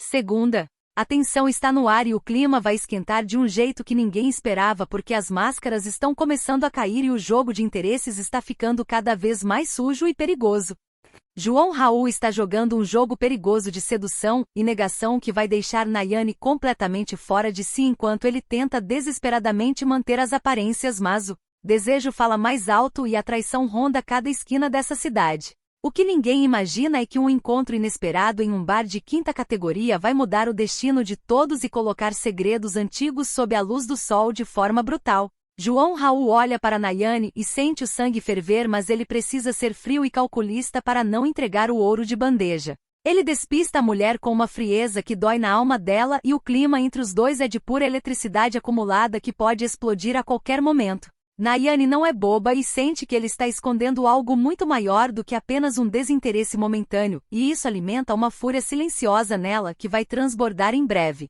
Segunda, a tensão está no ar e o clima vai esquentar de um jeito que ninguém esperava porque as máscaras estão começando a cair e o jogo de interesses está ficando cada vez mais sujo e perigoso. João Raul está jogando um jogo perigoso de sedução e negação que vai deixar Nayane completamente fora de si enquanto ele tenta desesperadamente manter as aparências, mas o desejo fala mais alto e a traição ronda cada esquina dessa cidade. O que ninguém imagina é que um encontro inesperado em um bar de quinta categoria vai mudar o destino de todos e colocar segredos antigos sob a luz do sol de forma brutal. João Raul olha para Nayane e sente o sangue ferver, mas ele precisa ser frio e calculista para não entregar o ouro de bandeja. Ele despista a mulher com uma frieza que dói na alma dela e o clima entre os dois é de pura eletricidade acumulada que pode explodir a qualquer momento. Nayane não é boba e sente que ele está escondendo algo muito maior do que apenas um desinteresse momentâneo, e isso alimenta uma fúria silenciosa nela que vai transbordar em breve.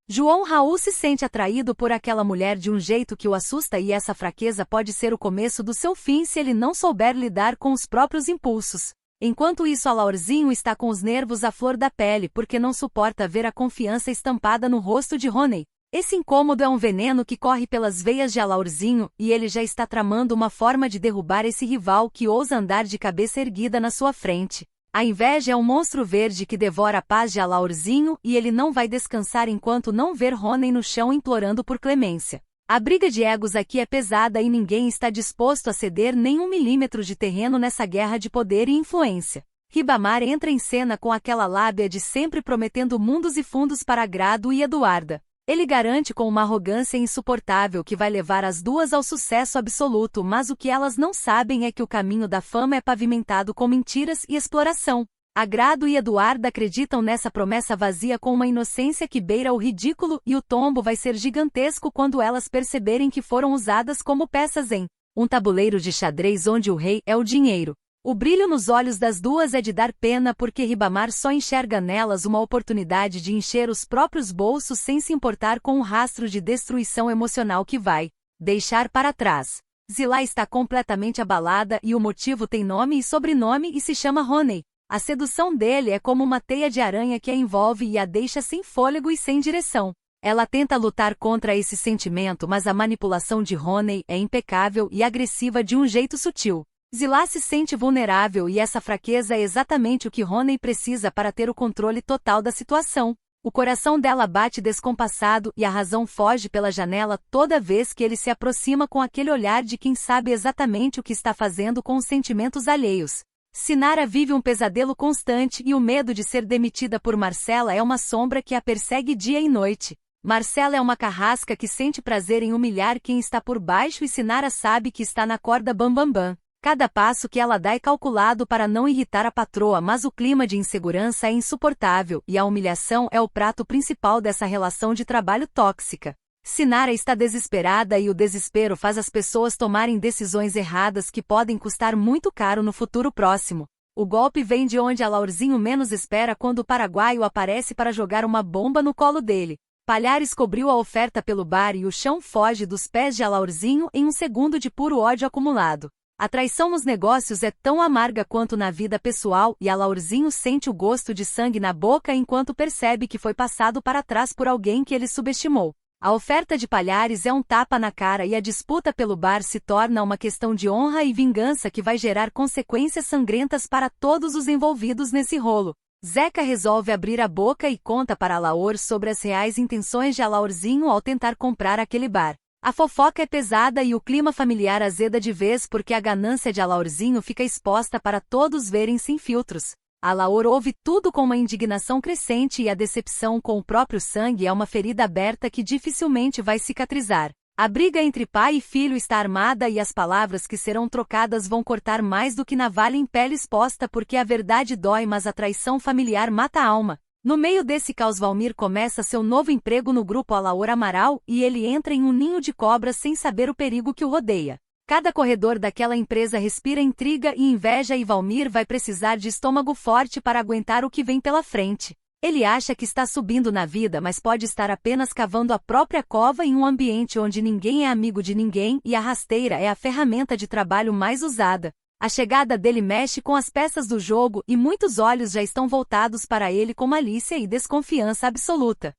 João Raul se sente atraído por aquela mulher de um jeito que o assusta e essa fraqueza pode ser o começo do seu fim se ele não souber lidar com os próprios impulsos. Enquanto isso, Alaorzinho está com os nervos à flor da pele porque não suporta ver a confiança estampada no rosto de Roney. Esse incômodo é um veneno que corre pelas veias de Alaorzinho e ele já está tramando uma forma de derrubar esse rival que ousa andar de cabeça erguida na sua frente. A inveja é um monstro verde que devora a paz de Alaorzinho e ele não vai descansar enquanto não ver Roney no chão implorando por clemência. A briga de egos aqui é pesada e ninguém está disposto a ceder nem 1 milímetro de terreno nessa guerra de poder e influência. Ribamar entra em cena com aquela lábia de sempre prometendo mundos e fundos para Grado e Eduarda. Ele garante com uma arrogância insuportável que vai levar as duas ao sucesso absoluto, mas o que elas não sabem é que o caminho da fama é pavimentado com mentiras e exploração. Agrado e Eduarda acreditam nessa promessa vazia com uma inocência que beira o ridículo e o tombo vai ser gigantesco quando elas perceberem que foram usadas como peças em um tabuleiro de xadrez onde o rei é o dinheiro. O brilho nos olhos das duas é de dar pena porque Ribamar só enxerga nelas uma oportunidade de encher os próprios bolsos sem se importar com o rastro de destruição emocional que vai deixar para trás. Zilá está completamente abalada e o motivo tem nome e sobrenome e se chama Roney. A sedução dele é como uma teia de aranha que a envolve e a deixa sem fôlego e sem direção. Ela tenta lutar contra esse sentimento, mas a manipulação de Roney é impecável e agressiva de um jeito sutil. Zilá se sente vulnerável e essa fraqueza é exatamente o que Roney precisa para ter o controle total da situação. O coração dela bate descompassado e a razão foge pela janela toda vez que ele se aproxima com aquele olhar de quem sabe exatamente o que está fazendo com os sentimentos alheios. Sinara vive um pesadelo constante e o medo de ser demitida por Marcela é uma sombra que a persegue dia e noite. Marcela é uma carrasca que sente prazer em humilhar quem está por baixo e Sinara sabe que está na corda bambambam. Cada passo que ela dá é calculado para não irritar a patroa, mas o clima de insegurança é insuportável e a humilhação é o prato principal dessa relação de trabalho tóxica. Sinara está desesperada e o desespero faz as pessoas tomarem decisões erradas que podem custar muito caro no futuro próximo. O golpe vem de onde Alaorzinho menos espera quando o paraguaio aparece para jogar uma bomba no colo dele. Palhares cobriu a oferta pelo bar e o chão foge dos pés de Alaorzinho em um segundo de puro ódio acumulado. A traição nos negócios é tão amarga quanto na vida pessoal e Alaorzinho sente o gosto de sangue na boca enquanto percebe que foi passado para trás por alguém que ele subestimou. A oferta de Palhares é um tapa na cara e a disputa pelo bar se torna uma questão de honra e vingança que vai gerar consequências sangrentas para todos os envolvidos nesse rolo. Zeca resolve abrir a boca e conta para Alaor sobre as reais intenções de Alaorzinho ao tentar comprar aquele bar. A fofoca é pesada e o clima familiar azeda de vez porque a ganância de Alaorzinho fica exposta para todos verem sem filtros. Alaor ouve tudo com uma indignação crescente e a decepção com o próprio sangue é uma ferida aberta que dificilmente vai cicatrizar. A briga entre pai e filho está armada e as palavras que serão trocadas vão cortar mais do que navalha em pele exposta porque a verdade dói, mas a traição familiar mata a alma. No meio desse caos, Valmir começa seu novo emprego no grupo Alaor Amaral e ele entra em um ninho de cobras sem saber o perigo que o rodeia. Cada corredor daquela empresa respira intriga e inveja e Valmir vai precisar de estômago forte para aguentar o que vem pela frente. Ele acha que está subindo na vida, mas pode estar apenas cavando a própria cova em um ambiente onde ninguém é amigo de ninguém e a rasteira é a ferramenta de trabalho mais usada. A chegada dele mexe com as peças do jogo e muitos olhos já estão voltados para ele com malícia e desconfiança absoluta.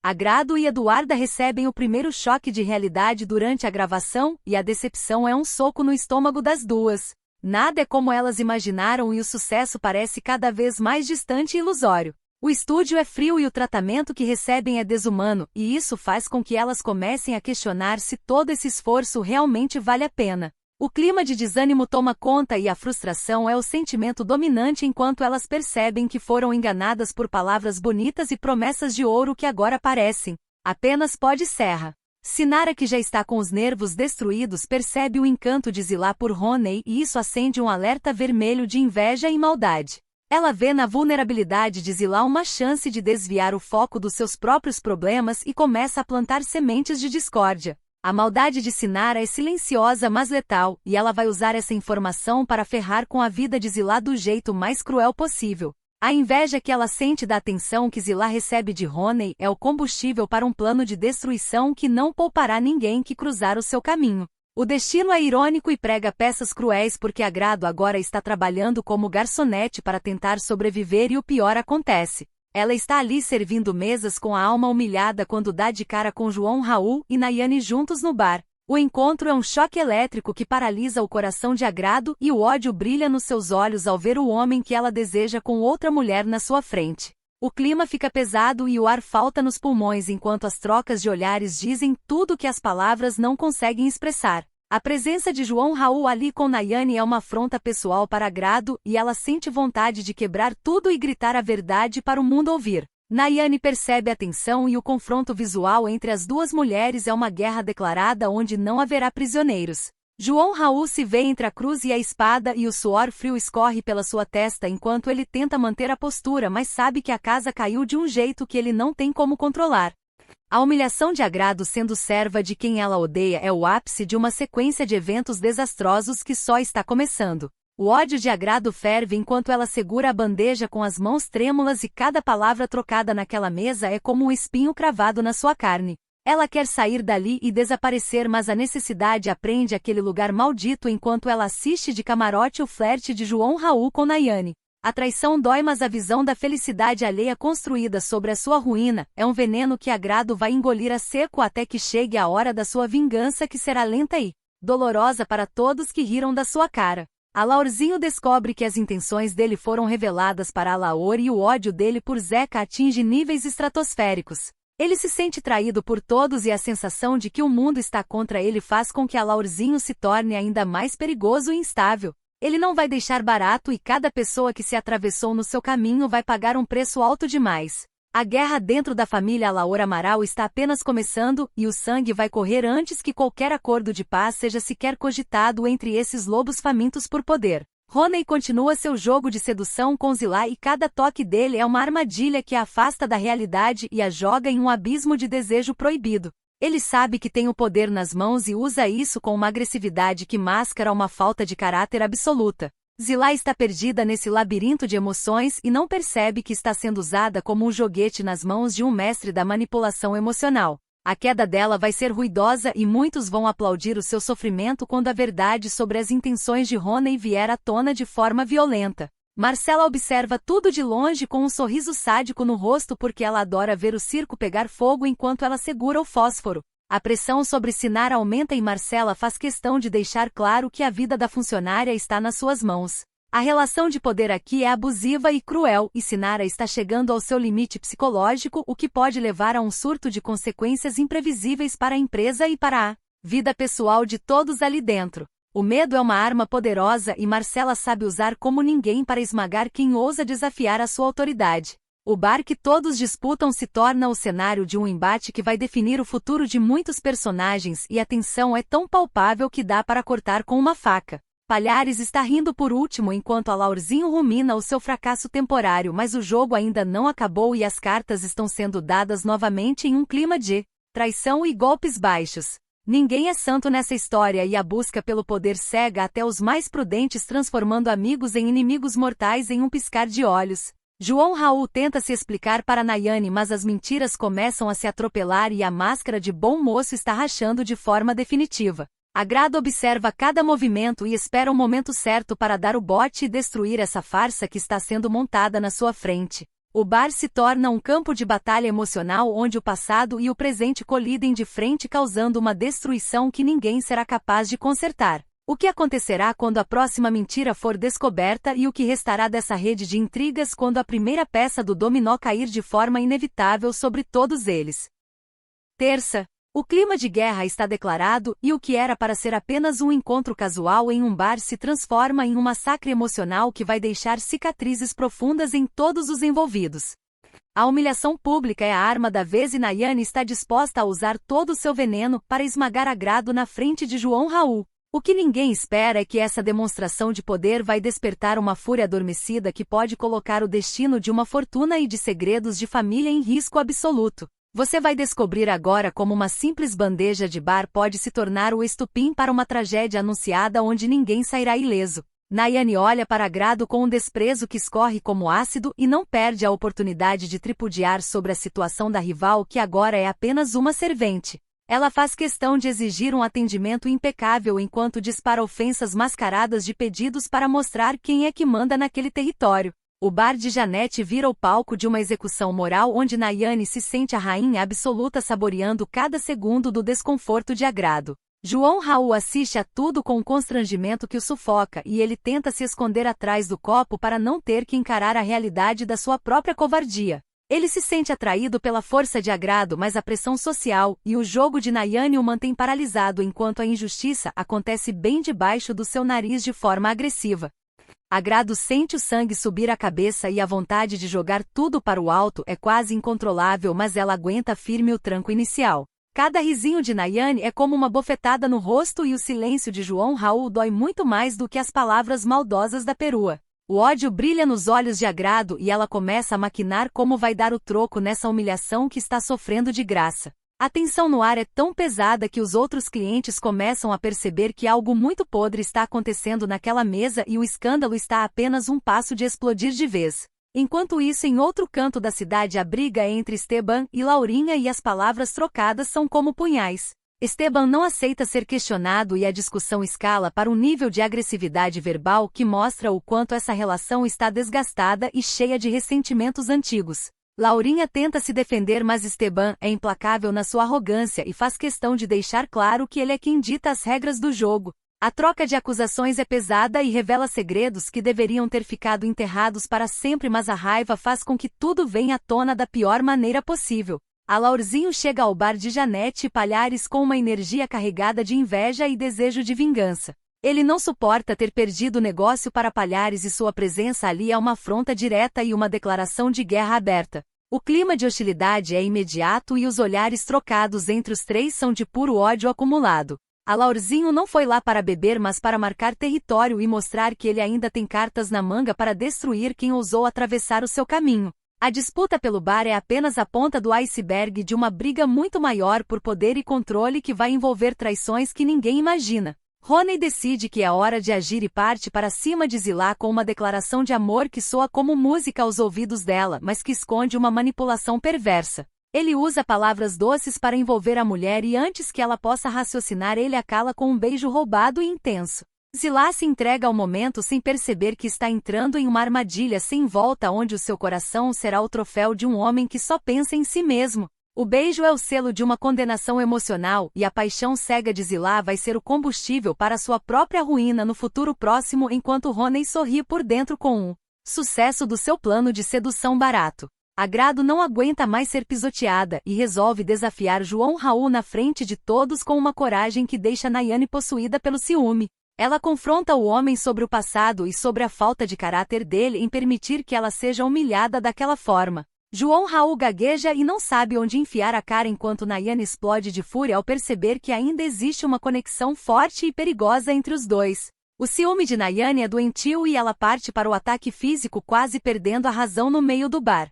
Agrado e Eduarda recebem o primeiro choque de realidade durante a gravação, e a decepção é um soco no estômago das duas. Nada é como elas imaginaram e o sucesso parece cada vez mais distante e ilusório. O estúdio é frio e o tratamento que recebem é desumano, e isso faz com que elas comecem a questionar se todo esse esforço realmente vale a pena. O clima de desânimo toma conta e a frustração é o sentimento dominante enquanto elas percebem que foram enganadas por palavras bonitas e promessas de ouro que agora parecem apenas pó de serra. Sinara, que já está com os nervos destruídos, percebe o encanto de Zilá por Honey e isso acende um alerta vermelho de inveja e maldade. Ela vê na vulnerabilidade de Zilá uma chance de desviar o foco dos seus próprios problemas e começa a plantar sementes de discórdia. A maldade de Sinara é silenciosa mas letal, e ela vai usar essa informação para ferrar com a vida de Zilá do jeito mais cruel possível. A inveja que ela sente da atenção que Zilá recebe de Honey é o combustível para um plano de destruição que não poupará ninguém que cruzar o seu caminho. O destino é irônico e prega peças cruéis porque Agrado agora está trabalhando como garçonete para tentar sobreviver e o pior acontece. Ela está ali servindo mesas com a alma humilhada quando dá de cara com João Raul e Nayane juntos no bar. O encontro é um choque elétrico que paralisa o coração de Agrado e o ódio brilha nos seus olhos ao ver o homem que ela deseja com outra mulher na sua frente. O clima fica pesado e o ar falta nos pulmões enquanto as trocas de olhares dizem tudo que as palavras não conseguem expressar. A presença de João Raul ali com Nayane é uma afronta pessoal para Agrado e ela sente vontade de quebrar tudo e gritar a verdade para o mundo ouvir. Nayane percebe a tensão e o confronto visual entre as duas mulheres é uma guerra declarada onde não haverá prisioneiros. João Raul se vê entre a cruz e a espada e o suor frio escorre pela sua testa enquanto ele tenta manter a postura, mas sabe que a casa caiu de um jeito que ele não tem como controlar. A humilhação de Agrado sendo serva de quem ela odeia é o ápice de uma sequência de eventos desastrosos que só está começando. O ódio de Agrado ferve enquanto ela segura a bandeja com as mãos trêmulas e cada palavra trocada naquela mesa é como um espinho cravado na sua carne. Ela quer sair dali e desaparecer, mas a necessidade prende aquele lugar maldito enquanto ela assiste de camarote o flerte de João Raul com Nayane. A traição dói, mas a visão da felicidade alheia construída sobre a sua ruína é um veneno que Agrado vai engolir a seco até que chegue a hora da sua vingança, que será lenta e dolorosa para todos que riram da sua cara. Alaorzinho descobre que as intenções dele foram reveladas para Alaor e o ódio dele por Zeca atinge níveis estratosféricos. Ele se sente traído por todos e a sensação de que o mundo está contra ele faz com que Alaorzinho se torne ainda mais perigoso e instável. Ele não vai deixar barato e cada pessoa que se atravessou no seu caminho vai pagar um preço alto demais. A guerra dentro da família Alaor Amaral está apenas começando e o sangue vai correr antes que qualquer acordo de paz seja sequer cogitado entre esses lobos famintos por poder. Honey continua seu jogo de sedução com Zilá e cada toque dele é uma armadilha que a afasta da realidade e a joga em um abismo de desejo proibido. Ele sabe que tem o poder nas mãos e usa isso com uma agressividade que mascara uma falta de caráter absoluta. Zilá está perdida nesse labirinto de emoções e não percebe que está sendo usada como um joguete nas mãos de um mestre da manipulação emocional. A queda dela vai ser ruidosa e muitos vão aplaudir o seu sofrimento quando a verdade sobre as intenções de Honey vier à tona de forma violenta. Marcela observa tudo de longe com um sorriso sádico no rosto porque ela adora ver o circo pegar fogo enquanto ela segura o fósforo. A pressão sobre Sinara aumenta e Marcela faz questão de deixar claro que a vida da funcionária está nas suas mãos. A relação de poder aqui é abusiva e cruel e Sinara está chegando ao seu limite psicológico, o que pode levar a um surto de consequências imprevisíveis para a empresa e para a vida pessoal de todos ali dentro. O medo é uma arma poderosa e Marcela sabe usar como ninguém para esmagar quem ousa desafiar a sua autoridade. O bar que todos disputam se torna o cenário de um embate que vai definir o futuro de muitos personagens e a tensão é tão palpável que dá para cortar com uma faca. Palhares está rindo por último enquanto Alaorzinho rumina o seu fracasso temporário, mas o jogo ainda não acabou e as cartas estão sendo dadas novamente em um clima de traição e golpes baixos. Ninguém é santo nessa história e a busca pelo poder cega até os mais prudentes, transformando amigos em inimigos mortais em um piscar de olhos. João Raul tenta se explicar para Nayane, mas as mentiras começam a se atropelar e a máscara de bom moço está rachando de forma definitiva. Agrado observa cada movimento e espera o momento certo para dar o bote e destruir essa farsa que está sendo montada na sua frente. O bar se torna um campo de batalha emocional onde o passado e o presente colidem de frente, causando uma destruição que ninguém será capaz de consertar. O que acontecerá quando a próxima mentira for descoberta e o que restará dessa rede de intrigas quando a primeira peça do dominó cair de forma inevitável sobre todos eles? Terça. O clima de guerra está declarado e o que era para ser apenas um encontro casual em um bar se transforma em um massacre emocional que vai deixar cicatrizes profundas em todos os envolvidos. A humilhação pública é a arma da vez e Nayane está disposta a usar todo o seu veneno para esmagar Agrado na frente de João Raul. O que ninguém espera é que essa demonstração de poder vai despertar uma fúria adormecida que pode colocar o destino de uma fortuna e de segredos de família em risco absoluto. Você vai descobrir agora como uma simples bandeja de bar pode se tornar o estupim para uma tragédia anunciada onde ninguém sairá ileso. Nayane olha para Agrado com um desprezo que escorre como ácido e não perde a oportunidade de tripudiar sobre a situação da rival que agora é apenas uma servente. Ela faz questão de exigir um atendimento impecável enquanto dispara ofensas mascaradas de pedidos para mostrar quem é que manda naquele território. O bar de Janete vira o palco de uma execução moral onde Nayane se sente a rainha absoluta saboreando cada segundo do desconforto de Agrado. João Raul assiste a tudo com um constrangimento que o sufoca e ele tenta se esconder atrás do copo para não ter que encarar a realidade da sua própria covardia. Ele se sente atraído pela força de Agrado, mas a pressão social e o jogo de Nayane o mantém paralisado enquanto a injustiça acontece bem debaixo do seu nariz de forma agressiva. Agrado sente o sangue subir à cabeça e a vontade de jogar tudo para o alto é quase incontrolável, mas ela aguenta firme o tranco inicial. Cada risinho de Nayane é como uma bofetada no rosto e o silêncio de João Raul dói muito mais do que as palavras maldosas da perua. O ódio brilha nos olhos de Agrado e ela começa a maquinar como vai dar o troco nessa humilhação que está sofrendo de graça. A tensão no ar é tão pesada que os outros clientes começam a perceber que algo muito podre está acontecendo naquela mesa e o escândalo está a apenas um passo de explodir de vez. Enquanto isso, em outro canto da cidade, a briga é entre Esteban e Laurinha e as palavras trocadas são como punhais. Esteban não aceita ser questionado e a discussão escala para um nível de agressividade verbal que mostra o quanto essa relação está desgastada e cheia de ressentimentos antigos. Laurinha tenta se defender, mas Esteban é implacável na sua arrogância e faz questão de deixar claro que ele é quem dita as regras do jogo. A troca de acusações é pesada e revela segredos que deveriam ter ficado enterrados para sempre, mas a raiva faz com que tudo venha à tona da pior maneira possível. A Laurzinho chega ao bar de Janete e Palhares com uma energia carregada de inveja e desejo de vingança. Ele não suporta ter perdido o negócio para Palhares e sua presença ali é uma afronta direta e uma declaração de guerra aberta. O clima de hostilidade é imediato e os olhares trocados entre os três são de puro ódio acumulado. A Laurzinho não foi lá para beber, mas para marcar território e mostrar que ele ainda tem cartas na manga para destruir quem ousou atravessar o seu caminho. A disputa pelo bar é apenas a ponta do iceberg de uma briga muito maior por poder e controle que vai envolver traições que ninguém imagina. Rony decide que é hora de agir e parte para cima de Zilá com uma declaração de amor que soa como música aos ouvidos dela, mas que esconde uma manipulação perversa. Ele usa palavras doces para envolver a mulher e antes que ela possa raciocinar ele a cala com um beijo roubado e intenso. Zilá se entrega ao momento sem perceber que está entrando em uma armadilha sem volta onde o seu coração será o troféu de um homem que só pensa em si mesmo. O beijo é o selo de uma condenação emocional e a paixão cega de Zilá vai ser o combustível para sua própria ruína no futuro próximo enquanto Rony sorri por dentro com o sucesso do seu plano de sedução barato. Agrado não aguenta mais ser pisoteada e resolve desafiar João Raul na frente de todos com uma coragem que deixa Nayane possuída pelo ciúme. Ela confronta o homem sobre o passado e sobre a falta de caráter dele em permitir que ela seja humilhada daquela forma. João Raul gagueja e não sabe onde enfiar a cara enquanto Nayane explode de fúria ao perceber que ainda existe uma conexão forte e perigosa entre os dois. O ciúme de Nayane é doentio e ela parte para o ataque físico quase perdendo a razão no meio do bar.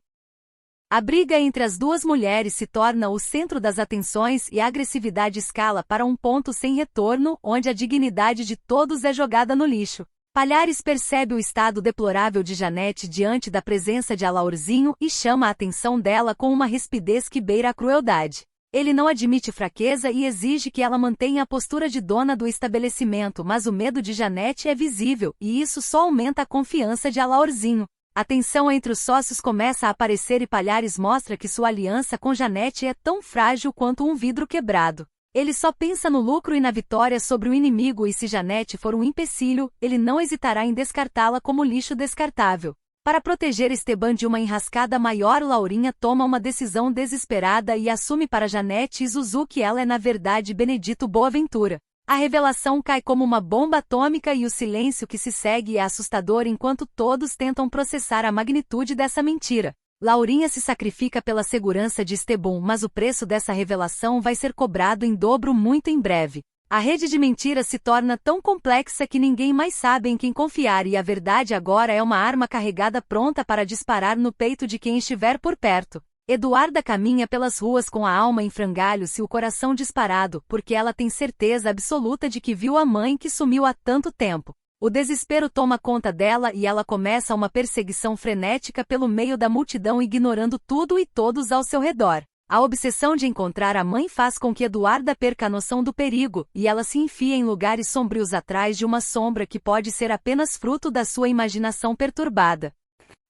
A briga entre as duas mulheres se torna o centro das atenções e a agressividade escala para um ponto sem retorno, onde a dignidade de todos é jogada no lixo. Palhares percebe o estado deplorável de Janete diante da presença de Alaurzinho e chama a atenção dela com uma rispidez que beira a crueldade. Ele não admite fraqueza e exige que ela mantenha a postura de dona do estabelecimento, mas o medo de Janete é visível, e isso só aumenta a confiança de Alaorzinho. A tensão entre os sócios começa a aparecer e Palhares mostra que sua aliança com Janete é tão frágil quanto um vidro quebrado. Ele só pensa no lucro e na vitória sobre o inimigo e se Janete for um empecilho, ele não hesitará em descartá-la como lixo descartável. Para proteger Esteban de uma enrascada maior, Laurinha toma uma decisão desesperada e assume para Janete e Zuzu que ela é na verdade Benedito Boaventura. A revelação cai como uma bomba atômica e o silêncio que se segue é assustador enquanto todos tentam processar a magnitude dessa mentira. Laurinha se sacrifica pela segurança de Esteban, mas o preço dessa revelação vai ser cobrado em dobro muito em breve. A rede de mentiras se torna tão complexa que ninguém mais sabe em quem confiar e a verdade agora é uma arma carregada pronta para disparar no peito de quem estiver por perto. Eduarda caminha pelas ruas com a alma em frangalhos e o coração disparado, porque ela tem certeza absoluta de que viu a mãe que sumiu há tanto tempo. O desespero toma conta dela e ela começa uma perseguição frenética pelo meio da multidão ignorando tudo e todos ao seu redor. A obsessão de encontrar a mãe faz com que Eduarda perca a noção do perigo, e ela se enfia em lugares sombrios atrás de uma sombra que pode ser apenas fruto da sua imaginação perturbada.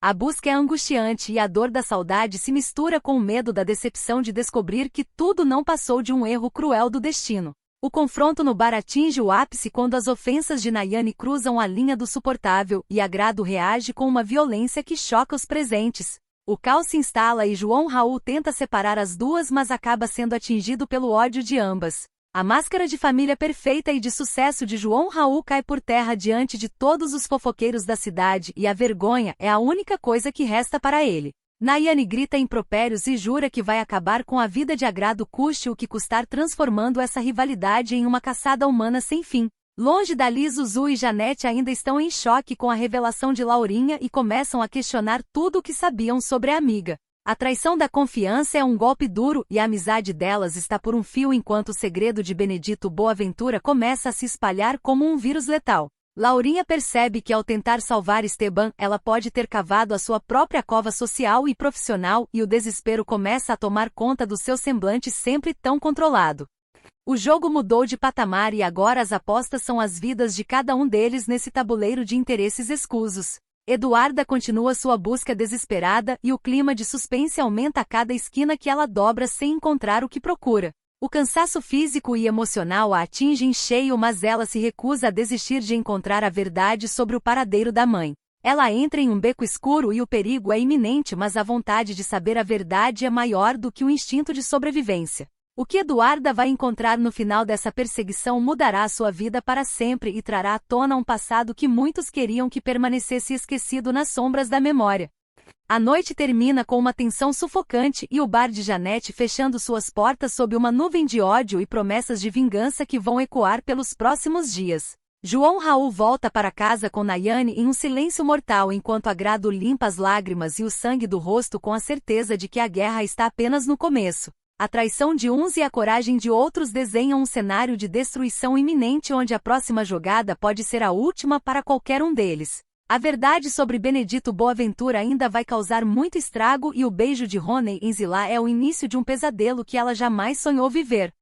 A busca é angustiante e a dor da saudade se mistura com o medo da decepção de descobrir que tudo não passou de um erro cruel do destino. O confronto no bar atinge o ápice quando as ofensas de Nayane cruzam a linha do suportável e Agrado reage com uma violência que choca os presentes. O caos se instala e João Raul tenta separar as duas, mas acaba sendo atingido pelo ódio de ambas. A máscara de família perfeita e de sucesso de João Raul cai por terra diante de todos os fofoqueiros da cidade e a vergonha é a única coisa que resta para ele. Nayane grita impropérios e jura que vai acabar com a vida de Agrado custe o que custar, transformando essa rivalidade em uma caçada humana sem fim. Longe dali, Zuzu e Janete ainda estão em choque com a revelação de Laurinha e começam a questionar tudo o que sabiam sobre a amiga. A traição da confiança é um golpe duro e a amizade delas está por um fio enquanto o segredo de Benedito Boaventura começa a se espalhar como um vírus letal. Laurinha percebe que ao tentar salvar Esteban, ela pode ter cavado a sua própria cova social e profissional e o desespero começa a tomar conta do seu semblante sempre tão controlado. O jogo mudou de patamar e agora as apostas são as vidas de cada um deles nesse tabuleiro de interesses escusos. Eduarda continua sua busca desesperada e o clima de suspense aumenta a cada esquina que ela dobra sem encontrar o que procura. O cansaço físico e emocional a atinge em cheio, mas ela se recusa a desistir de encontrar a verdade sobre o paradeiro da mãe. Ela entra em um beco escuro e o perigo é iminente, mas a vontade de saber a verdade é maior do que o instinto de sobrevivência. O que Eduarda vai encontrar no final dessa perseguição mudará sua vida para sempre e trará à tona um passado que muitos queriam que permanecesse esquecido nas sombras da memória. A noite termina com uma tensão sufocante e o bar de Janete fechando suas portas sob uma nuvem de ódio e promessas de vingança que vão ecoar pelos próximos dias. João Raul volta para casa com Nayane em um silêncio mortal enquanto Agrado limpa as lágrimas e o sangue do rosto com a certeza de que a guerra está apenas no começo. A traição de uns e a coragem de outros desenham um cenário de destruição iminente onde a próxima jogada pode ser a última para qualquer um deles. A verdade sobre Benedito Boaventura ainda vai causar muito estrago e o beijo de Rony em Zilá é o início de um pesadelo que ela jamais sonhou viver.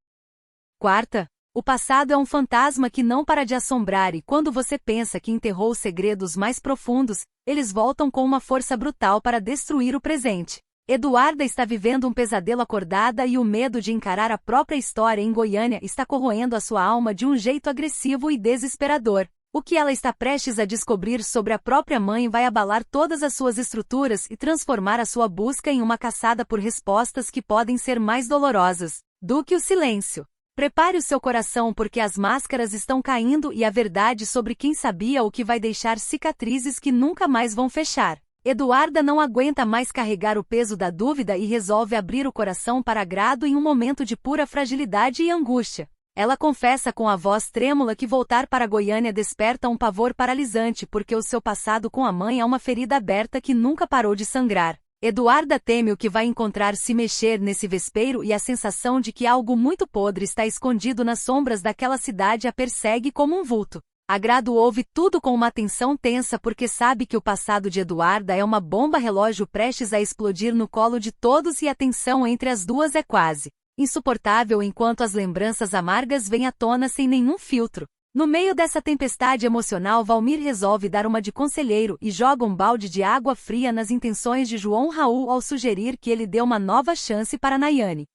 Quarta. O passado é um fantasma que não para de assombrar e quando você pensa que enterrou os segredos mais profundos, eles voltam com uma força brutal para destruir o presente. Eduarda está vivendo um pesadelo acordada e o medo de encarar a própria história em Goiânia está corroendo a sua alma de um jeito agressivo e desesperador. O que ela está prestes a descobrir sobre a própria mãe vai abalar todas as suas estruturas e transformar a sua busca em uma caçada por respostas que podem ser mais dolorosas do que o silêncio. Prepare o seu coração porque as máscaras estão caindo e a verdade sobre quem sabia o que vai deixar cicatrizes que nunca mais vão fechar. Eduarda não aguenta mais carregar o peso da dúvida e resolve abrir o coração para Agrado em um momento de pura fragilidade e angústia. Ela confessa com a voz trêmula que voltar para Goiânia desperta um pavor paralisante porque o seu passado com a mãe é uma ferida aberta que nunca parou de sangrar. Eduarda teme o que vai encontrar se mexer nesse vespeiro e a sensação de que algo muito podre está escondido nas sombras daquela cidade a persegue como um vulto. Agrado ouve tudo com uma atenção tensa porque sabe que o passado de Eduarda é uma bomba relógio prestes a explodir no colo de todos e a tensão entre as duas é quase insuportável enquanto as lembranças amargas vêm à tona sem nenhum filtro. No meio dessa tempestade emocional, Valmir resolve dar uma de conselheiro e joga um balde de água fria nas intenções de João Raul ao sugerir que ele dê uma nova chance para Nayane.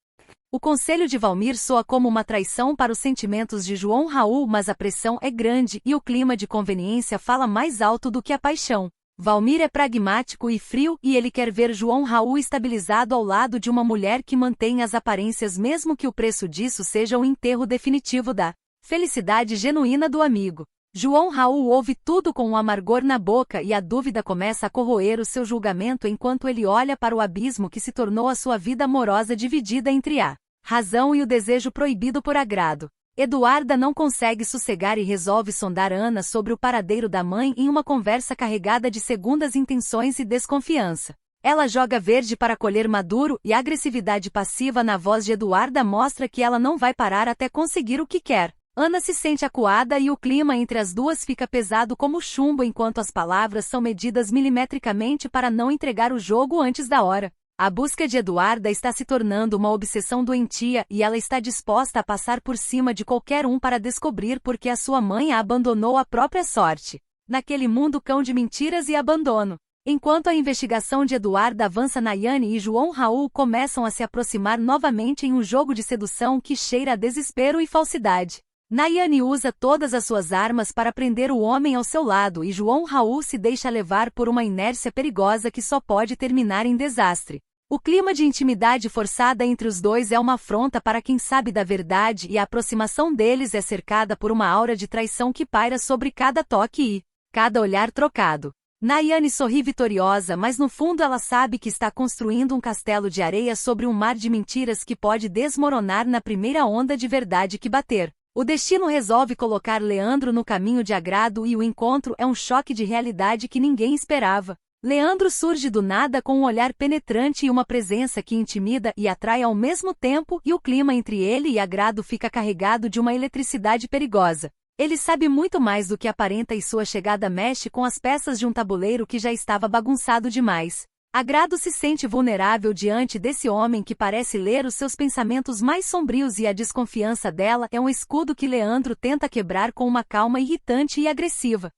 O conselho de Valmir soa como uma traição para os sentimentos de João Raul, mas a pressão é grande e o clima de conveniência fala mais alto do que a paixão. Valmir é pragmático e frio e ele quer ver João Raul estabilizado ao lado de uma mulher que mantém as aparências mesmo que o preço disso seja o enterro definitivo da felicidade genuína do amigo. João Raul ouve tudo com um amargor na boca e a dúvida começa a corroer o seu julgamento enquanto ele olha para o abismo que se tornou a sua vida amorosa dividida entre a razão e o desejo proibido por agrado. Eduarda não consegue sossegar e resolve sondar Ana sobre o paradeiro da mãe em uma conversa carregada de segundas intenções e desconfiança. Ela joga verde para colher maduro e a agressividade passiva na voz de Eduarda mostra que ela não vai parar até conseguir o que quer. Ana se sente acuada e o clima entre as duas fica pesado como chumbo enquanto as palavras são medidas milimetricamente para não entregar o jogo antes da hora. A busca de Eduarda está se tornando uma obsessão doentia e ela está disposta a passar por cima de qualquer um para descobrir por que a sua mãe a abandonou à própria sorte. Naquele mundo cão de mentiras e abandono. Enquanto a investigação de Eduarda avança, Nayane e João Raul começam a se aproximar novamente em um jogo de sedução que cheira a desespero e falsidade. Nayane usa todas as suas armas para prender o homem ao seu lado e João Raul se deixa levar por uma inércia perigosa que só pode terminar em desastre. O clima de intimidade forçada entre os dois é uma afronta para quem sabe da verdade e a aproximação deles é cercada por uma aura de traição que paira sobre cada toque e cada olhar trocado. Nayane sorri vitoriosa, mas no fundo ela sabe que está construindo um castelo de areia sobre um mar de mentiras que pode desmoronar na primeira onda de verdade que bater. O destino resolve colocar Leandro no caminho de agrado e o encontro é um choque de realidade que ninguém esperava. Leandro surge do nada com um olhar penetrante e uma presença que intimida e atrai ao mesmo tempo e o clima entre ele e agrado fica carregado de uma eletricidade perigosa. Ele sabe muito mais do que aparenta e sua chegada mexe com as peças de um tabuleiro que já estava bagunçado demais. Agrado se sente vulnerável diante desse homem que parece ler os seus pensamentos mais sombrios e a desconfiança dela é um escudo que Leandro tenta quebrar com uma calma irritante e agressiva.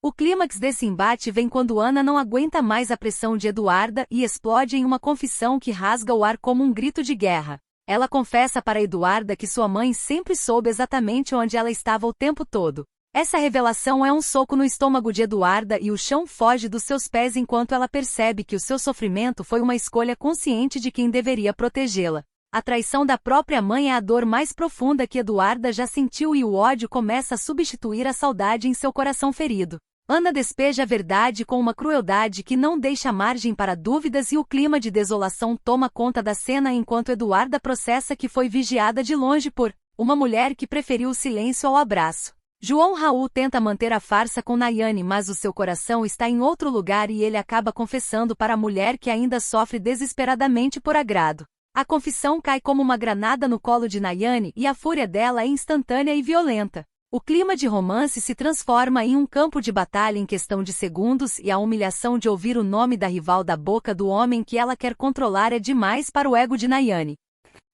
O clímax desse embate vem quando Ana não aguenta mais a pressão de Eduarda e explode em uma confissão que rasga o ar como um grito de guerra. Ela confessa para Eduarda que sua mãe sempre soube exatamente onde ela estava o tempo todo. Essa revelação é um soco no estômago de Eduarda e o chão foge dos seus pés enquanto ela percebe que o seu sofrimento foi uma escolha consciente de quem deveria protegê-la. A traição da própria mãe é a dor mais profunda que Eduarda já sentiu e o ódio começa a substituir a saudade em seu coração ferido. Ana despeja a verdade com uma crueldade que não deixa margem para dúvidas e o clima de desolação toma conta da cena enquanto Eduarda processa que foi vigiada de longe por uma mulher que preferiu o silêncio ao abraço. João Raul tenta manter a farsa com Nayane, mas o seu coração está em outro lugar e ele acaba confessando para a mulher que ainda sofre desesperadamente por agrado. A confissão cai como uma granada no colo de Nayane e a fúria dela é instantânea e violenta. O clima de romance se transforma em um campo de batalha em questão de segundos e a humilhação de ouvir o nome da rival da boca do homem que ela quer controlar é demais para o ego de Nayane.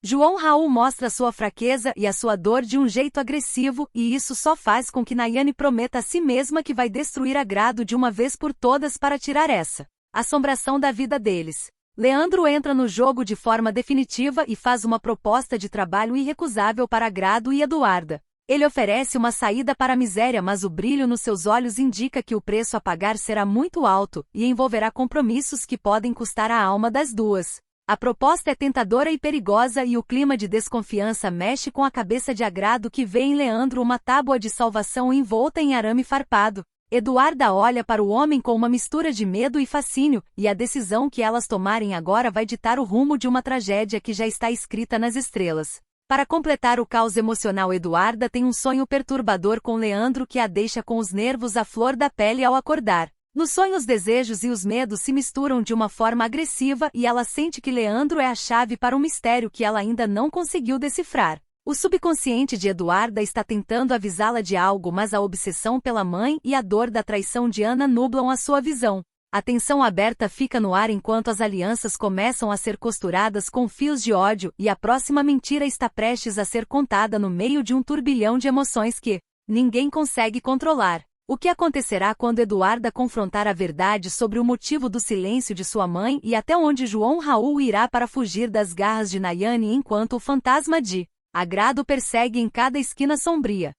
João Raul mostra sua fraqueza e a sua dor de um jeito agressivo e isso só faz com que Nayane prometa a si mesma que vai destruir agrado de uma vez por todas para tirar essa assombração da vida deles. Leandro entra no jogo de forma definitiva e faz uma proposta de trabalho irrecusável para agrado e Eduarda. Ele oferece uma saída para a miséria, mas o brilho nos seus olhos indica que o preço a pagar será muito alto e envolverá compromissos que podem custar a alma das duas. A proposta é tentadora e perigosa e o clima de desconfiança mexe com a cabeça de agrado que vê em Leandro uma tábua de salvação envolta em arame farpado. Eduarda olha para o homem com uma mistura de medo e fascínio, e a decisão que elas tomarem agora vai ditar o rumo de uma tragédia que já está escrita nas estrelas. Para completar o caos emocional, Eduarda tem um sonho perturbador com Leandro que a deixa com os nervos à flor da pele ao acordar. No sonho, os desejos e os medos se misturam de uma forma agressiva e ela sente que Leandro é a chave para um mistério que ela ainda não conseguiu decifrar. O subconsciente de Eduarda está tentando avisá-la de algo, mas a obsessão pela mãe e a dor da traição de Ana nublam a sua visão. A tensão aberta fica no ar enquanto as alianças começam a ser costuradas com fios de ódio e a próxima mentira está prestes a ser contada no meio de um turbilhão de emoções que ninguém consegue controlar. O que acontecerá quando Eduarda confrontar a verdade sobre o motivo do silêncio de sua mãe e até onde João Raul irá para fugir das garras de Nayane enquanto o fantasma de Agrado persegue em cada esquina sombria.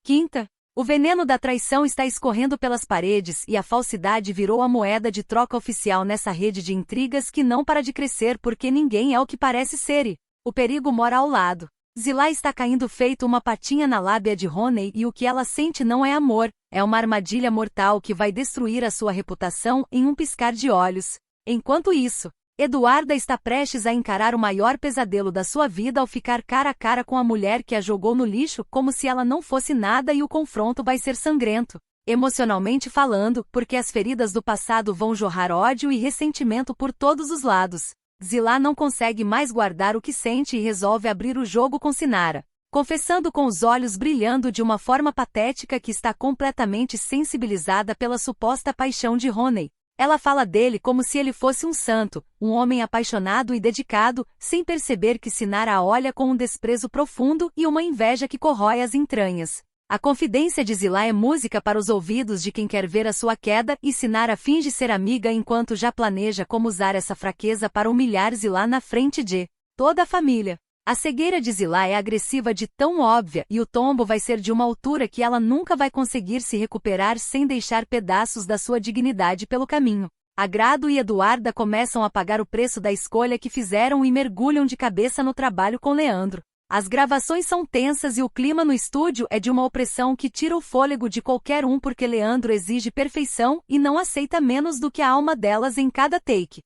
Quinta. O veneno da traição está escorrendo pelas paredes e a falsidade virou a moeda de troca oficial nessa rede de intrigas que não para de crescer porque ninguém é o que parece ser e o perigo mora ao lado. Zilá está caindo feito uma patinha na lábia de Roney e o que ela sente não é amor, é uma armadilha mortal que vai destruir a sua reputação em um piscar de olhos. Enquanto isso, Eduarda está prestes a encarar o maior pesadelo da sua vida ao ficar cara a cara com a mulher que a jogou no lixo como se ela não fosse nada e o confronto vai ser sangrento, emocionalmente falando, porque as feridas do passado vão jorrar ódio e ressentimento por todos os lados. Zilá não consegue mais guardar o que sente e resolve abrir o jogo com Sinara, confessando com os olhos brilhando de uma forma patética que está completamente sensibilizada pela suposta paixão de Roney. Ela fala dele como se ele fosse um santo, um homem apaixonado e dedicado, sem perceber que Sinara a olha com um desprezo profundo e uma inveja que corrói as entranhas. A confidência de Zilá é música para os ouvidos de quem quer ver a sua queda e Sinara finge ser amiga enquanto já planeja como usar essa fraqueza para humilhar Zilá na frente de toda a família. A cegueira de Zilá é agressiva de tão óbvia e o tombo vai ser de uma altura que ela nunca vai conseguir se recuperar sem deixar pedaços da sua dignidade pelo caminho. Agrado e Eduarda começam a pagar o preço da escolha que fizeram e mergulham de cabeça no trabalho com Leandro. As gravações são tensas e o clima no estúdio é de uma opressão que tira o fôlego de qualquer um porque Leandro exige perfeição e não aceita menos do que a alma delas em cada take.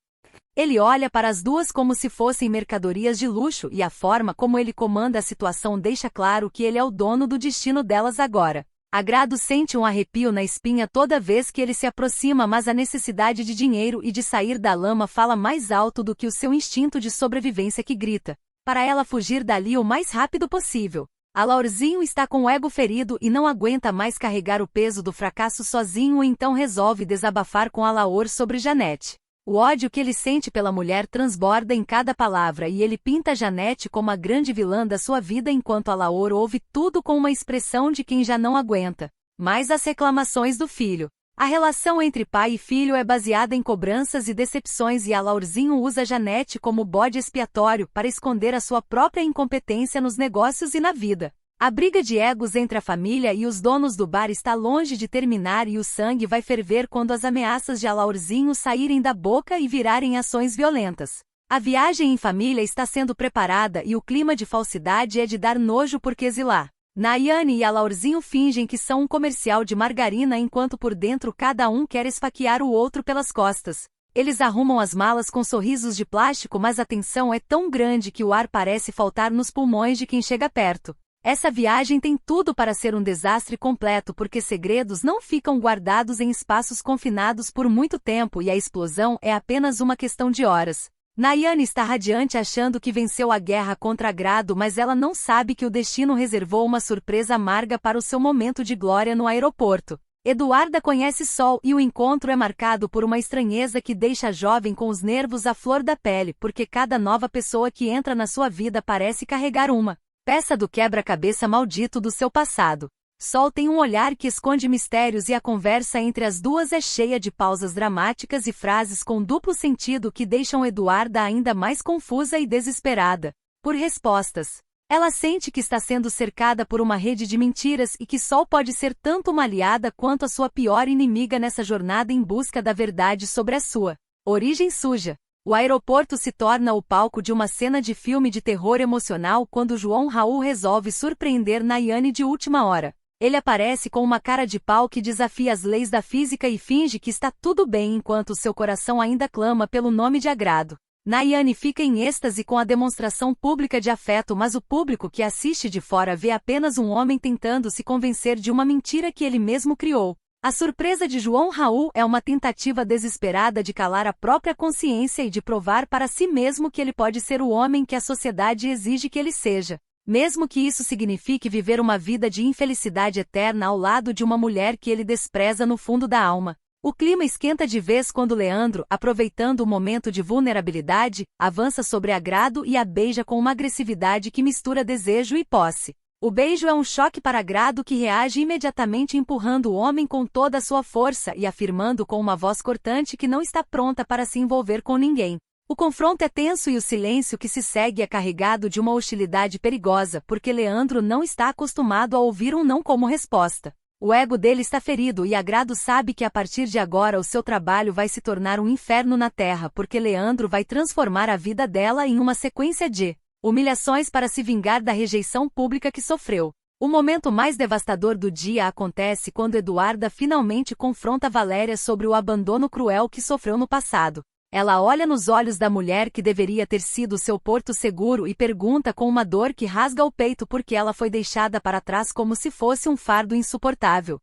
Ele olha para as duas como se fossem mercadorias de luxo e a forma como ele comanda a situação deixa claro que ele é o dono do destino delas agora. Agrado sente um arrepio na espinha toda vez que ele se aproxima, mas a necessidade de dinheiro e de sair da lama fala mais alto do que o seu instinto de sobrevivência que grita para ela fugir dali o mais rápido possível. A Laurzinho está com o ego ferido e não aguenta mais carregar o peso do fracasso sozinho, então resolve desabafar com a Laur sobre Janete. O ódio que ele sente pela mulher transborda em cada palavra e ele pinta Janete como a grande vilã da sua vida enquanto a Laur ouve tudo com uma expressão de quem já não aguenta. Mais as reclamações do filho. A relação entre pai e filho é baseada em cobranças e decepções e a Laurzinho usa Janete como bode expiatório para esconder a sua própria incompetência nos negócios e na vida. A briga de egos entre a família e os donos do bar está longe de terminar e o sangue vai ferver quando as ameaças de Alaurzinho saírem da boca e virarem ações violentas. A viagem em família está sendo preparada e o clima de falsidade é de dar nojo porque Zilá, Nayane e Alaurzinho fingem que são um comercial de margarina enquanto por dentro cada um quer esfaquear o outro pelas costas. Eles arrumam as malas com sorrisos de plástico, mas a tensão é tão grande que o ar parece faltar nos pulmões de quem chega perto. Essa viagem tem tudo para ser um desastre completo porque segredos não ficam guardados em espaços confinados por muito tempo e a explosão é apenas uma questão de horas. Nayane está radiante achando que venceu a guerra contra Agrado, mas ela não sabe que o destino reservou uma surpresa amarga para o seu momento de glória no aeroporto. Eduarda conhece Sol e o encontro é marcado por uma estranheza que deixa a jovem com os nervos à flor da pele porque cada nova pessoa que entra na sua vida parece carregar uma peça do quebra-cabeça maldito do seu passado. Sol tem um olhar que esconde mistérios e a conversa entre as duas é cheia de pausas dramáticas e frases com duplo sentido que deixam Eduarda ainda mais confusa e desesperada por respostas. Ela sente que está sendo cercada por uma rede de mentiras e que Sol pode ser tanto uma aliada quanto a sua pior inimiga nessa jornada em busca da verdade sobre a sua origem suja. O aeroporto se torna o palco de uma cena de filme de terror emocional quando João Raul resolve surpreender Nayane de última hora. Ele aparece com uma cara de pau que desafia as leis da física e finge que está tudo bem enquanto seu coração ainda clama pelo nome de Agrado. Nayane fica em êxtase com a demonstração pública de afeto, mas o público que assiste de fora vê apenas um homem tentando se convencer de uma mentira que ele mesmo criou. A surpresa de João Raul é uma tentativa desesperada de calar a própria consciência e de provar para si mesmo que ele pode ser o homem que a sociedade exige que ele seja. Mesmo que isso signifique viver uma vida de infelicidade eterna ao lado de uma mulher que ele despreza no fundo da alma. O clima esquenta de vez quando Leandro, aproveitando o momento de vulnerabilidade, avança sobre Agrado e a beija com uma agressividade que mistura desejo e posse. O beijo é um choque para Agrado, que reage imediatamente empurrando o homem com toda a sua força e afirmando com uma voz cortante que não está pronta para se envolver com ninguém. O confronto é tenso e o silêncio que se segue é carregado de uma hostilidade perigosa, porque Leandro não está acostumado a ouvir um não como resposta. O ego dele está ferido e Agrado sabe que a partir de agora o seu trabalho vai se tornar um inferno na terra, porque Leandro vai transformar a vida dela em uma sequência de humilhações para se vingar da rejeição pública que sofreu. O momento mais devastador do dia acontece quando Eduarda finalmente confronta Valéria sobre o abandono cruel que sofreu no passado. Ela olha nos olhos da mulher que deveria ter sido seu porto seguro e pergunta com uma dor que rasga o peito por que ela foi deixada para trás como se fosse um fardo insuportável.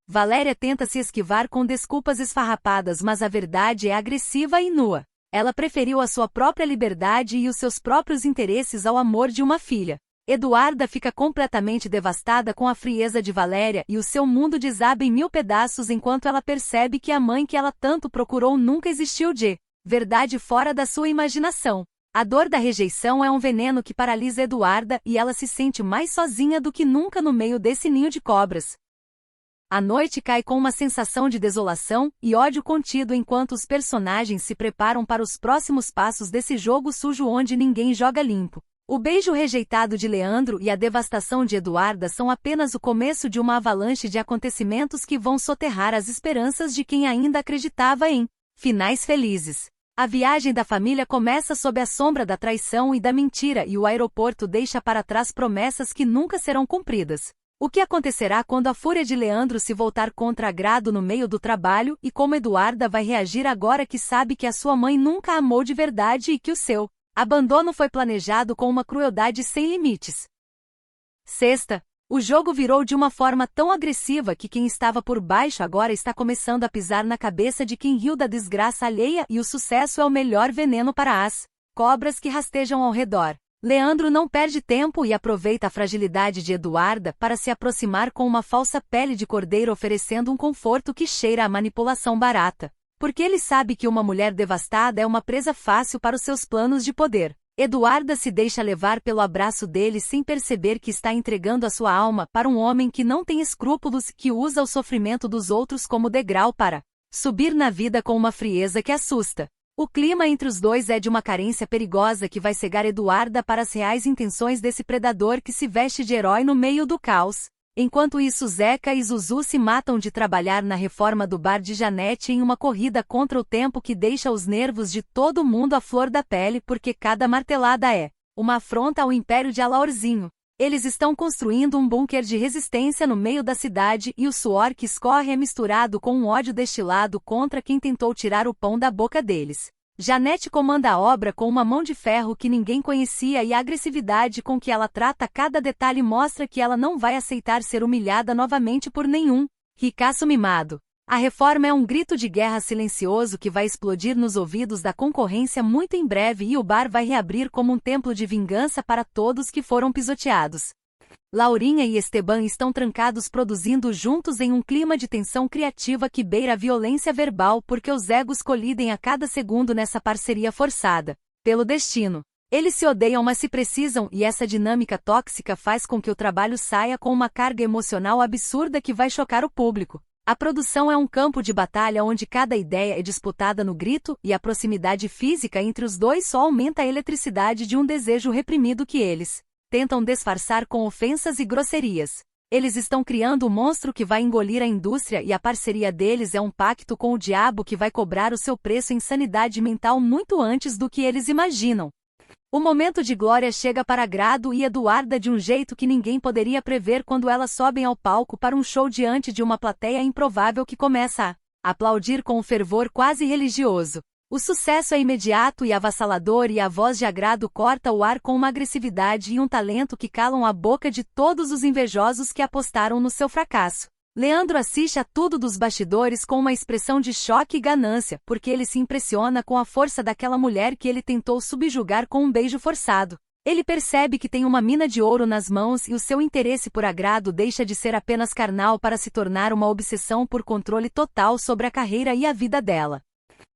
Valéria tenta se esquivar com desculpas esfarrapadas, mas a verdade é agressiva e nua. Ela preferiu a sua própria liberdade e os seus próprios interesses ao amor de uma filha. Eduarda fica completamente devastada com a frieza de Valéria e o seu mundo desaba em 1000 pedaços enquanto ela percebe que a mãe que ela tanto procurou nunca existiu de verdade fora da sua imaginação. A dor da rejeição é um veneno que paralisa Eduarda e ela se sente mais sozinha do que nunca no meio desse ninho de cobras. A noite cai com uma sensação de desolação e ódio contido enquanto os personagens se preparam para os próximos passos desse jogo sujo onde ninguém joga limpo. O beijo rejeitado de Leandro e a devastação de Eduarda são apenas o começo de uma avalanche de acontecimentos que vão soterrar as esperanças de quem ainda acreditava em finais felizes. A viagem da família começa sob a sombra da traição e da mentira e o aeroporto deixa para trás promessas que nunca serão cumpridas. O que acontecerá quando a fúria de Leandro se voltar contra Agrado no meio do trabalho e como Eduarda vai reagir agora que sabe que a sua mãe nunca a amou de verdade e que o seu abandono foi planejado com uma crueldade sem limites. Sexta. O jogo virou de uma forma tão agressiva que quem estava por baixo agora está começando a pisar na cabeça de quem riu da desgraça alheia e o sucesso é o melhor veneno para as cobras que rastejam ao redor. Leandro não perde tempo e aproveita a fragilidade de Eduarda para se aproximar com uma falsa pele de cordeiro oferecendo um conforto que cheira a manipulação barata. Porque ele sabe que uma mulher devastada é uma presa fácil para os seus planos de poder. Eduarda se deixa levar pelo abraço dele sem perceber que está entregando a sua alma para um homem que não tem escrúpulos, que usa o sofrimento dos outros como degrau para subir na vida com uma frieza que assusta. O clima entre os dois é de uma carência perigosa que vai cegar Eduarda para as reais intenções desse predador que se veste de herói no meio do caos. Enquanto isso, Zeca e Zuzu se matam de trabalhar na reforma do bar de Janete em uma corrida contra o tempo que deixa os nervos de todo mundo à flor da pele porque cada martelada é uma afronta ao império de Alaorzinho. Eles estão construindo um bunker de resistência no meio da cidade e o suor que escorre é misturado com um ódio destilado contra quem tentou tirar o pão da boca deles. Janete comanda a obra com uma mão de ferro que ninguém conhecia e a agressividade com que ela trata cada detalhe mostra que ela não vai aceitar ser humilhada novamente por nenhum ricaço mimado. A reforma é um grito de guerra silencioso que vai explodir nos ouvidos da concorrência muito em breve e o bar vai reabrir como um templo de vingança para todos que foram pisoteados. Laurinha e Esteban estão trancados produzindo juntos em um clima de tensão criativa que beira a violência verbal porque os egos colidem a cada segundo nessa parceria forçada pelo destino. Eles se odeiam mas se precisam e essa dinâmica tóxica faz com que o trabalho saia com uma carga emocional absurda que vai chocar o público. A produção é um campo de batalha onde cada ideia é disputada no grito e a proximidade física entre os dois só aumenta a eletricidade de um desejo reprimido que eles tentam disfarçar com ofensas e grosserias. Eles estão criando o monstro que vai engolir a indústria e a parceria deles é um pacto com o diabo que vai cobrar o seu preço em sanidade mental muito antes do que eles imaginam. O momento de glória chega para Agrado e Eduarda de um jeito que ninguém poderia prever quando elas sobem ao palco para um show diante de uma plateia improvável que começa a aplaudir com um fervor quase religioso. O sucesso é imediato e avassalador e a voz de Agrado corta o ar com uma agressividade e um talento que calam a boca de todos os invejosos que apostaram no seu fracasso. Leandro assiste a tudo dos bastidores com uma expressão de choque e ganância, porque ele se impressiona com a força daquela mulher que ele tentou subjugar com um beijo forçado. Ele percebe que tem uma mina de ouro nas mãos e o seu interesse por Agrado deixa de ser apenas carnal para se tornar uma obsessão por controle total sobre a carreira e a vida dela.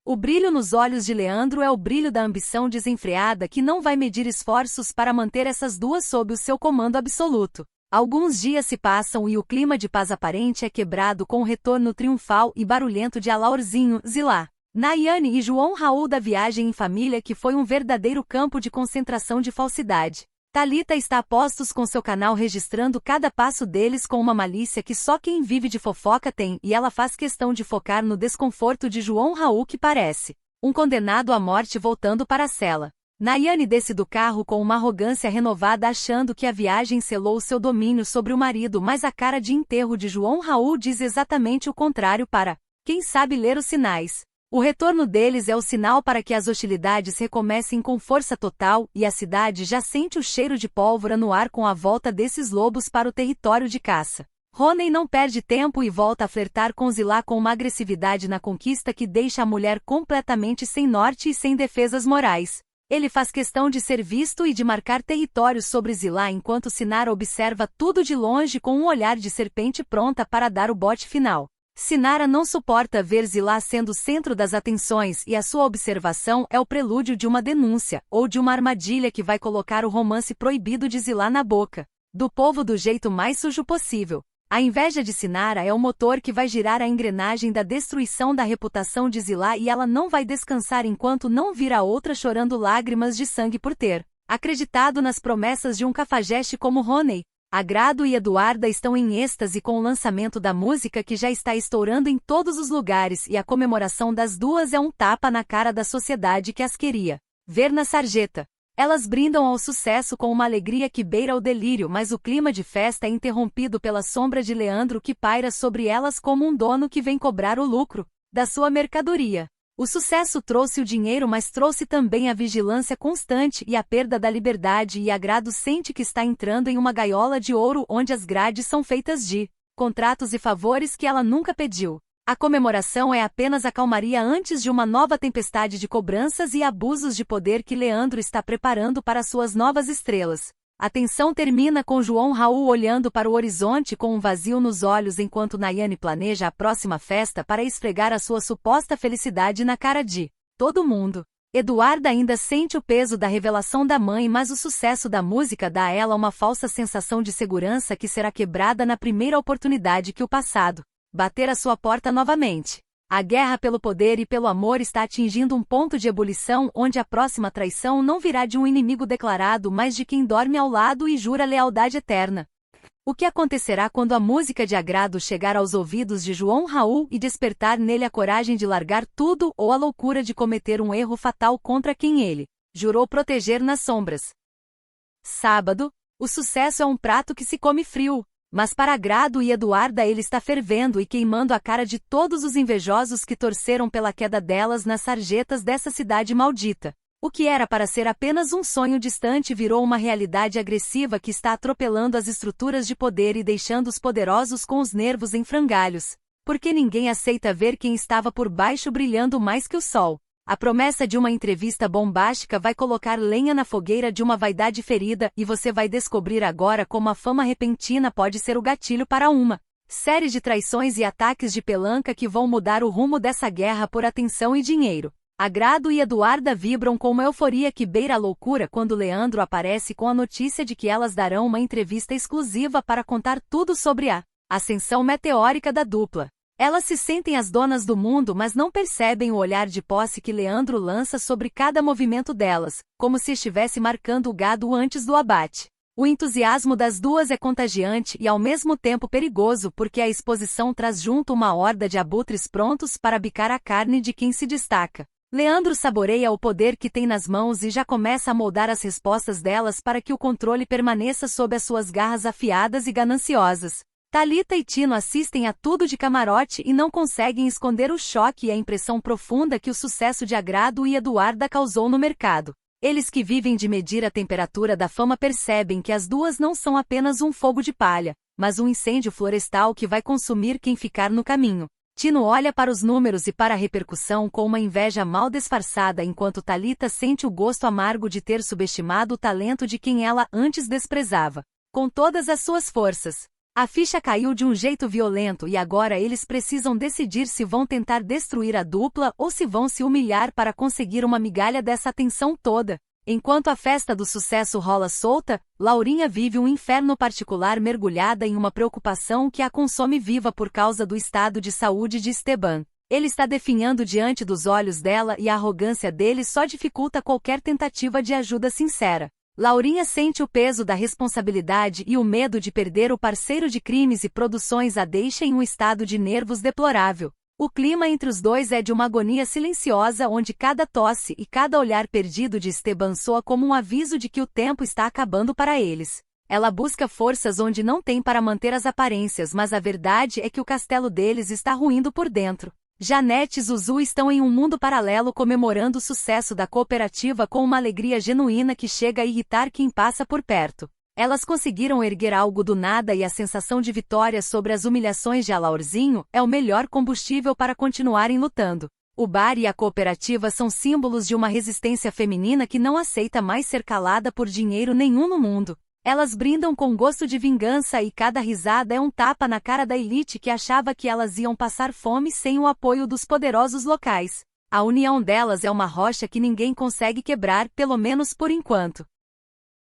O brilho nos olhos de Leandro é o brilho da ambição desenfreada que não vai medir esforços para manter essas duas sob o seu comando absoluto. Alguns dias se passam e o clima de paz aparente é quebrado com o retorno triunfal e barulhento de Alaorzinho, Zilá, Nayane e João Raul da viagem em família que foi um verdadeiro campo de concentração de falsidade. Thalita está a postos com seu canal registrando cada passo deles com uma malícia que só quem vive de fofoca tem e ela faz questão de focar no desconforto de João Raul que parece um condenado à morte voltando para a cela. Nayane desce do carro com uma arrogância renovada achando que a viagem selou seu domínio sobre o marido, mas a cara de enterro de João Raul diz exatamente o contrário para quem sabe ler os sinais. O retorno deles é o sinal para que as hostilidades recomecem com força total e a cidade já sente o cheiro de pólvora no ar com a volta desses lobos para o território de caça. Roney não perde tempo e volta a flertar com Zilá com uma agressividade na conquista que deixa a mulher completamente sem norte e sem defesas morais. Ele faz questão de ser visto e de marcar território sobre Zilá enquanto Sinara observa tudo de longe com um olhar de serpente pronta para dar o bote final. Sinara não suporta ver Zilá sendo o centro das atenções e a sua observação é o prelúdio de uma denúncia, ou de uma armadilha que vai colocar o romance proibido de Zilá na boca do povo do jeito mais sujo possível. A inveja de Sinara é o motor que vai girar a engrenagem da destruição da reputação de Zilá e ela não vai descansar enquanto não vir a outra chorando lágrimas de sangue por ter acreditado nas promessas de um cafajeste como Roney. Agrado e Eduarda estão em êxtase com o lançamento da música que já está estourando em todos os lugares e a comemoração das duas é um tapa na cara da sociedade que as queria ver na sarjeta. Elas brindam ao sucesso com uma alegria que beira o delírio, mas o clima de festa é interrompido pela sombra de Leandro que paira sobre elas como um dono que vem cobrar o lucro da sua mercadoria. O sucesso trouxe o dinheiro, mas trouxe também a vigilância constante e a perda da liberdade e Agrado sente que está entrando em uma gaiola de ouro onde as grades são feitas de contratos e favores que ela nunca pediu. A comemoração é apenas a calmaria antes de uma nova tempestade de cobranças e abusos de poder que Leandro está preparando para suas novas estrelas. A tensão termina com João Raul olhando para o horizonte com um vazio nos olhos enquanto Nayane planeja a próxima festa para esfregar a sua suposta felicidade na cara de todo mundo. Eduarda ainda sente o peso da revelação da mãe, mas o sucesso da música dá a ela uma falsa sensação de segurança que será quebrada na primeira oportunidade que o passado bater à sua porta novamente. A guerra pelo poder e pelo amor está atingindo um ponto de ebulição onde a próxima traição não virá de um inimigo declarado, mas de quem dorme ao lado e jura lealdade eterna. O que acontecerá quando a música de Agrado chegar aos ouvidos de João Raul e despertar nele a coragem de largar tudo ou a loucura de cometer um erro fatal contra quem ele jurou proteger nas sombras? Sábado, o sucesso é um prato que se come frio. Mas para Agrado e Eduarda ele está fervendo e queimando a cara de todos os invejosos que torceram pela queda delas nas sarjetas dessa cidade maldita. O que era para ser apenas um sonho distante virou uma realidade agressiva que está atropelando as estruturas de poder e deixando os poderosos com os nervos em frangalhos. Porque ninguém aceita ver quem estava por baixo brilhando mais que o sol. A promessa de uma entrevista bombástica vai colocar lenha na fogueira de uma vaidade ferida e você vai descobrir agora como a fama repentina pode ser o gatilho para uma série de traições e ataques de pelanca que vão mudar o rumo dessa guerra por atenção e dinheiro. Agrado e Eduarda vibram com uma euforia que beira a loucura quando Leandro aparece com a notícia de que elas darão uma entrevista exclusiva para contar tudo sobre a ascensão meteórica da dupla. Elas se sentem as donas do mundo, mas não percebem o olhar de posse que Leandro lança sobre cada movimento delas, como se estivesse marcando o gado antes do abate. O entusiasmo das duas é contagiante e ao mesmo tempo perigoso porque a exposição traz junto uma horda de abutres prontos para bicar a carne de quem se destaca. Leandro saboreia o poder que tem nas mãos e já começa a moldar as respostas delas para que o controle permaneça sob as suas garras afiadas e gananciosas. Thalita e Tino assistem a tudo de camarote e não conseguem esconder o choque e a impressão profunda que o sucesso de Agrado e Eduarda causou no mercado. Eles que vivem de medir a temperatura da fama percebem que as duas não são apenas um fogo de palha, mas um incêndio florestal que vai consumir quem ficar no caminho. Tino olha para os números e para a repercussão com uma inveja mal disfarçada enquanto Thalita sente o gosto amargo de ter subestimado o talento de quem ela antes desprezava. Com todas as suas forças. A ficha caiu de um jeito violento e agora eles precisam decidir se vão tentar destruir a dupla ou se vão se humilhar para conseguir uma migalha dessa atenção toda. Enquanto a festa do sucesso rola solta, Laurinha vive um inferno particular mergulhada em uma preocupação que a consome viva por causa do estado de saúde de Esteban. Ele está definhando diante dos olhos dela e a arrogância dele só dificulta qualquer tentativa de ajuda sincera. Laurinha sente o peso da responsabilidade e o medo de perder o parceiro de crimes e produções a deixa em um estado de nervos deplorável. O clima entre os dois é de uma agonia silenciosa onde cada tosse e cada olhar perdido de Esteban soa como um aviso de que o tempo está acabando para eles. Ela busca forças onde não tem para manter as aparências, mas a verdade é que o castelo deles está ruindo por dentro. Janete e Zuzu estão em um mundo paralelo comemorando o sucesso da cooperativa com uma alegria genuína que chega a irritar quem passa por perto. Elas conseguiram erguer algo do nada e a sensação de vitória sobre as humilhações de Alaurzinho é o melhor combustível para continuarem lutando. O bar e a cooperativa são símbolos de uma resistência feminina que não aceita mais ser calada por dinheiro nenhum no mundo. Elas brindam com gosto de vingança e cada risada é um tapa na cara da elite que achava que elas iam passar fome sem o apoio dos poderosos locais. A união delas é uma rocha que ninguém consegue quebrar, pelo menos por enquanto.